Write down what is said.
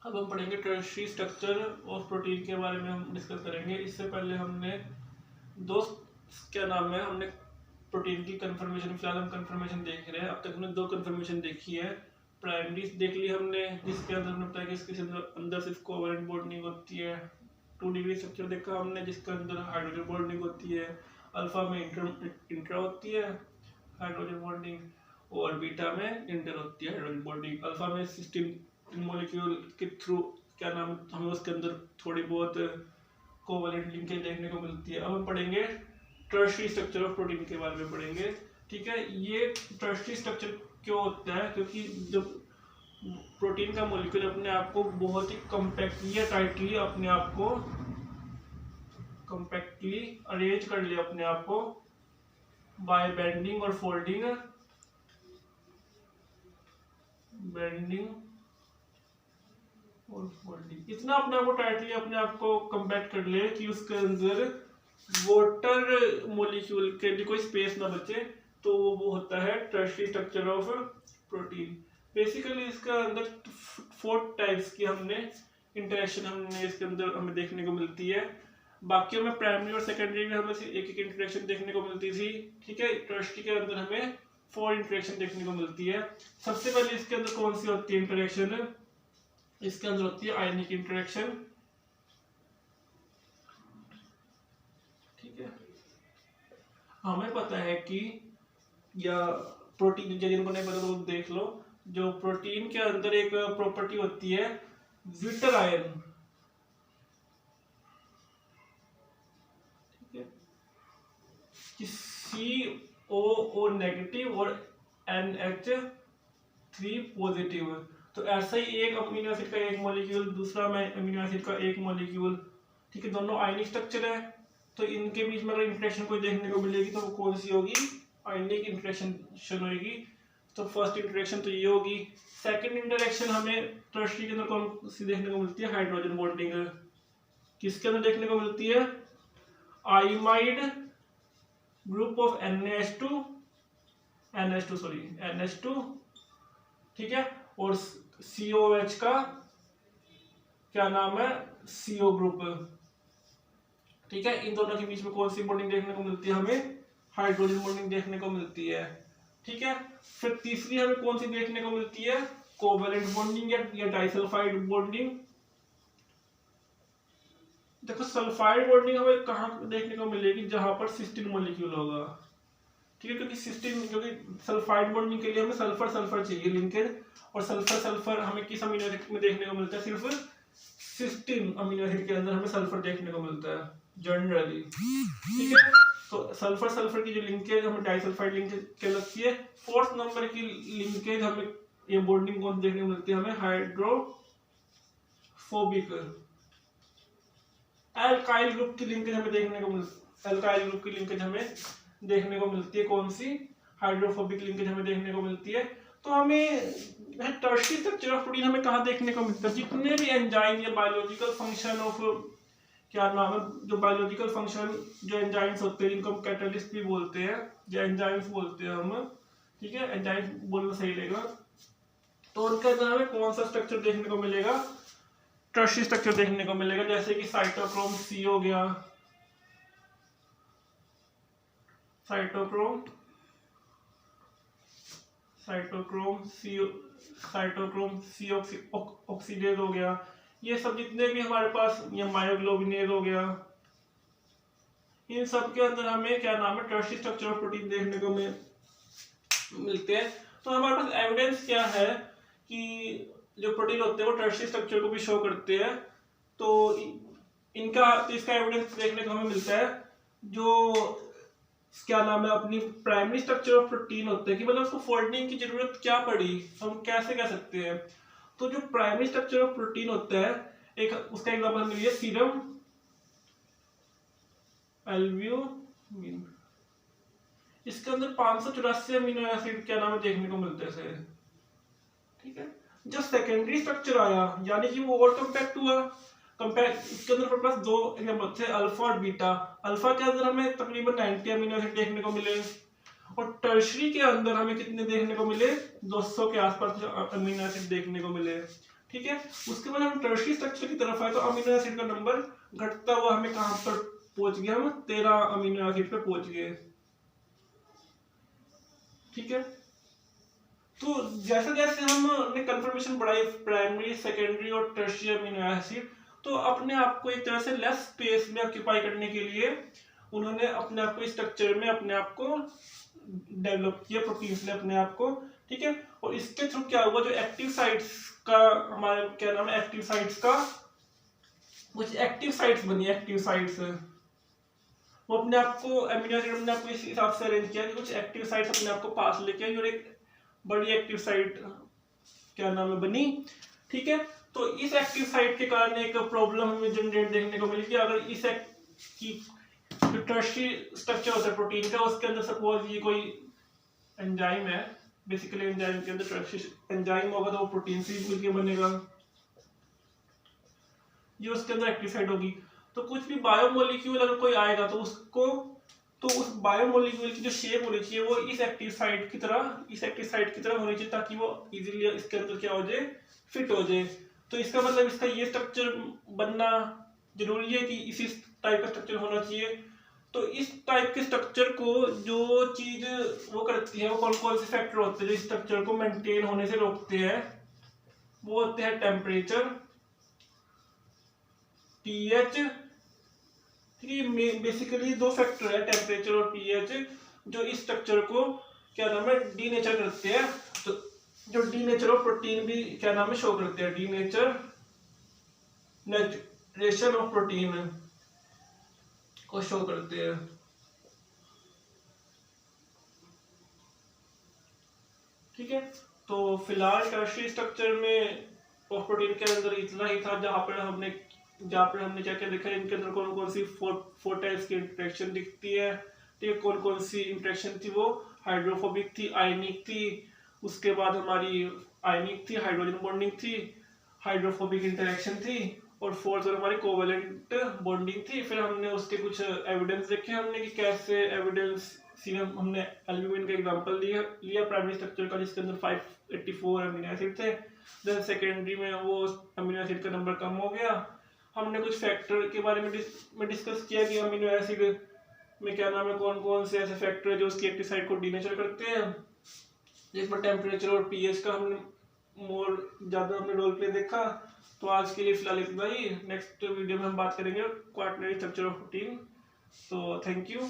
अब हम पढ़ेंगे टर्शियरी स्ट्रक्चर ऑफ प्रोटीन के बारे में हम डिस्कस करेंगे। इससे पहले हमने दो क्या नाम है हमने प्रोटीन की कंफर्मेशन, फिलहाल हम कंफर्मेशन देख रहे हैं। अब तक हमने दो कंफर्मेशन देखी है। प्राइमरी देख ली हमने, जिसके अंदर हमने बताया कि इसके अंदर सिर्फ कोवलेंट बॉन्डिंग होती है। 2 डिग्री स्ट्रक्चर देखा हमने, जिसके अंदर हाइड्रोजन बॉन्डिंग होती है। अल्फा में इंट्रा होती है हाइड्रोजन बॉन्डिंग, और बीटा में इंटर होती है हाइड्रोजन बॉन्डिंग। अल्फा में सिस्टीन मॉलिक्यूल के थ्रू क्या नाम हमें उसके अंदर थोड़ी बहुत कोवलेंट लिंकेज देखने को मिलती है। अब हम पढ़ेंगे टर्शियरी स्ट्रक्चर ऑफ प्रोटीन के बारे में पढ़ेंगे। ठीक है, ये टर्शियरी स्ट्रक्चर क्यों होता है? क्योंकि जब प्रोटीन का मॉलिक्यूल अपने आप को बहुत ही कॉम्पैक्टली या टाइटली अपने आप को कॉम्पैक्टली अरेंज कर लिया अपने आप को बाय बेंडिंग और फोल्डिंग, बेंडिंग और फोल्डिंग, इतना अपने आप को टाइटली अपने आप को कॉम्पैक्ट कर ले कि उसके अंदर वाटर मॉलिक्यूल के लिए कोई स्पेस ना बचे। तो वो होता है tertiary structure of protein. Basically इसके अंदर 4 टाइप्स की हमने इंटरेक्शन हमने इसके अंदर हमें देखने को मिलती है। बाकी में प्राइमरी और सेकेंडरी में हमें एक एक इंटरेक्शन देखने को मिलती थी। ठीक है, टर्शियरी के अंदर हमें 4 इंटरेक्शन देखने को मिलती है। सबसे पहले इसके अंदर कौन सी होती है इंटरेक्शन? इसके अंदर होती है आयनिक इंटरेक्शन। ठीक है, हमें पता है कि या प्रोटीन, जिनको नहीं पता तो देख लो, जो प्रोटीन के अंदर एक प्रॉपर्टी होती है विटर आयन। ठीक है, कि COO नेगेटिव और NH3 पॉजिटिव। तो ऐसा ही एक अमीनो एसिड का एक मॉलिक्यूल, दूसरा में अमीनो एसिड का एक मॉलिक्यूल, ठीक है, दोनों आयनिक स्ट्रक्चर है। तो इनके बीच में अगर इंटरेक्शन कोई देखने को मिलेगी तो वो कौन सी होगी? आयनिक इंटरेक्शन होगी। तो फर्स्ट इंटरेक्शन तो ये होगी। सेकंड इंटरेक्शन हमें टर्शियरी के अंदर कौन सी देखने को मिलती है? Hydrogen bonding. किसके अंदर देखने को मिलती है? आइमाइड ग्रुप ऑफ NH2 ठीक है, और COH का क्या नाम है? CO group. ठीक है, इन दोनों के बीच में कौन सी बॉन्डिंग देखने को मिलती है? हमें हाइड्रोजन बॉन्डिंग देखने को मिलती है। ठीक है, फिर तीसरी हमें कौन सी देखने को मिलती है? कोवैलेंट बॉन्डिंग या डाइसल्फाइड बॉन्डिंग। देखो, सल्फाइड बॉन्डिंग हमें कहाँ देखने को मिलेगी? जहां पर सिस्टीन मॉलिक्यूल होगा। ठीक है, क्योंकि सल्फाइड बॉन्डिंग के लिए हमें सल्फर सल्फर चाहिए लिंकेज, और सल्फर सल्फर हमें किस अमीनो एसिड में देखने को मिलता है? सिर्फ सिस्टीन अमीनो एसिड के अंदर हमें सल्फर देखने को मिलता है जनरली। ठीक है, तो सल्फर सल्फर की जो लिंकेज हमें डाइसल्फाइड लिंकेज कहलाती है। 4th नंबर की लिंकेज हमें ये बॉन्डिंग कौन देखने को मिलती है? हमें हाइड्रोफोबिक एल्काइल ग्रुप की लिंकेज हमें देखने को मिलती है। कौन सी? हाइड्रोफोबिक लिंकेज हमें देखने को मिलती है। तो हमें टर्शियरी स्ट्रक्चर ऑफ प्रोटीन हमें कहाँ देखने को मिलता है? जितने भी एंजाइम या बायोलॉजिकल फंक्शन ऑफ क्या नाम है, जो बायोलॉजिकल फंक्शन जो एंजाइम्स होते हैं, जिनको हम कैटलिस्ट भी बोलते हैं या एंजाइम्स बोलते हैं हम। ठीक है, एंजाइम्स बोलना सही रहेगा। तो उनके अंदर हमें कौन सा स्ट्रक्चर देखने को मिलेगा? टर्शियरी स्ट्रक्चर देखने को मिलेगा। जैसे कि साइटोक्रोम C हो गया, साइटोक्रोम C ऑक्सीडेज हो गया। ये सब जितने भी हमारे पास, ये मायोग्लोबिनेज हो गया, इन सब के अंदर हमें क्या नाम है? टर्शियरी स्ट्रक्चर ऑफ प्रोटीन देखने को मिलते हैं। तो हमारे पास एविडेंस क्या है कि जो प्रोटीन होते हैं वो टर्शियरी स्ट्रक्चर को भी शो करते हैं। तो इसका एविडेंस देखने को हमें मिलता है। जो क्या नाम है, अपनी प्राइमरी स्ट्रक्चर ऑफ प्रोटीन होते हैं कि मतलब उसको फोल्डिंग की जरूरत क्या पड़ी, हम कैसे कह सकते हैं? तो जो प्राइमरी स्ट्रक्चर ऑफ प्रोटीन होता है, एक उसका एग्जांपल हमने लिया सीरम एल्ब्यूमिन। इसके अंदर 584 अमीनो एसिड क्या नाम है देखने को मिलते हैं। ठीक है, जब सेकेंडरी स्ट्रक्चर आया यानी कि वो और कॉम्पैक्ट हुआ। इसके अंदर हमारे पास 2 एग्जांपल थे, अल्फा और बीटा। अल्फा के अंदर हमें तकरीबन 90 अमीनो एसिड देखने को मिले, और टर्शियरी के अंदर हमें कितने देखने को मिले? 200 के आसपास अमीनो एसिड देखने को मिले। ठीक है। उसके बाद हम टर्शियरी स्ट्रक्चर की तरफ आए तो अमीनो एसिड का नंबर घटता हुआ हमें कहां पर पहुंच गया, हम 13 अमीनो एसिड पे पहुंच गए। ठीक है, तो जैसे जैसे हमने कंफर्मेशन बढ़ाई प्राइमरी सेकेंडरी और टर्शियरी अमीनो एसिड, तो अपने आप को एक तरह से लेस स्पेस में ऑक्यूपाई करने के लिए उन्होंने अपने आप को स्ट्रक्चर में अपने आप को डेवलप किया, प्रोटीन्स ने अपने आप को। ठीक है, और इसके थ्रू क्या हुआ, जो एक्टिव साइट्स का हमारे क्या नाम है, एक्टिव साइट्स का कुछ एक्टिव साइट्स बनी, एक्टिव साइट्स वो अपने आप को अमीनो एसिड अपने आप को इस हिसाब से अरेंज किया कि कुछ एक्टिव साइट्स अपने आप को पास लेके आई और एक बड़ी एक्टिव साइट क्या नाम है बनी। ठीक है, तो इस एक्टिव साइट के कारण एक प्रॉब्लम हमें जनरेट देखने को मिली कि अगर इस की टर्शियरी स्ट्रक्चर होता है प्रोटीन का, उसके अंदर सपोज ये कोई एंजाइम है, बेसिकली एंजाइम के अंदर टर्शियरी एंजाइम होगा तो वो प्रोटीन से मिलकर बनेगा, ये उसके अंदर एक्टिव साइट होगी। तो कुछ भी बायोमोलिक्यूल अगर कोई आएगा तो उसको, तो उस बायोमोलिक्यूल की जो शेप होनी चाहिए वो इस एक्टिव साइट की तरह होनी चाहिए, ताकि वो इजीली इसके अंदर क्या हो जाए, फिट हो जाए। तो इसका मतलब इसका ये स्ट्रक्चर बनना जरूरी है कि इसी टाइप का स्ट्रक्चर होना चाहिए। तो इस टाइप के स्ट्रक्चर को जो चीज वो करती है, वो कौन कौन से फैक्टर होते हैं जो स्ट्रक्चर को मेंटेन होने से रोकते हैं, वो होते हैं टेम्परेचर, पीएच। बेसिकली दो फैक्टर है, टेम्परेचर और पीएच, जो इस स्ट्रक्चर को क्या नाम है, डीनेचर करते हैं। तो जो डीनेचर ऑफ प्रोटीन भी क्या नाम है, शो करते हैं, डीनेचर नेचुरेशन ऑफ प्रोटीन को शो करते हैं। ठीक है, तो फिलहाल टर्शियरी स्ट्रक्चर में ऑफ प्रोटीन के अंदर इतना ही था, जहां पर हमने क्या क्या देखा, इनके अंदर कौन कौन सी फोर टाइप्स की इंटरेक्शन दिखती है। ठीक है, कौन कौन सी इंटरेक्शन थी, वो हाइड्रोफोबिक थी, आयनिक थी, उसके बाद हमारी आयनिक थी, हाइड्रोजन बॉन्डिंग थी, हाइड्रोफोबिक इंटरेक्शन थी, और फोर्थ और हमारी कोवेलेंट बॉन्डिंग थी। फिर हमने उसके कुछ एविडेंस देखे हमने कि कैसे एविडेंस, हमने एल्ब्यूमिन का एग्जांपल लिया प्राइमरी स्ट्रक्चर का, जिसके अंदर 584 अमीनो एसिड थे। देन सेकेंडरी में वो अमीनो एसिड का नंबर कम हो गया। हमने कुछ फैक्टर के बारे में डिस्कस किया कि अमीनो एसिड में क्या नाम है, कौन कौन से ऐसे फैक्टर है जो उसकी एक्टिव साइट को डीनेचर करते हैं। एक बार टेम्परेचर और पीएच का हमने ज्यादा हमने रोल प्ले देखा। तो आज के लिए फिलहाल इतना ही, नेक्स्ट वीडियो में हम बात करेंगे क्वाaternary स्ट्रक्चर ऑफ प्रोटीन। तो थैंक यू।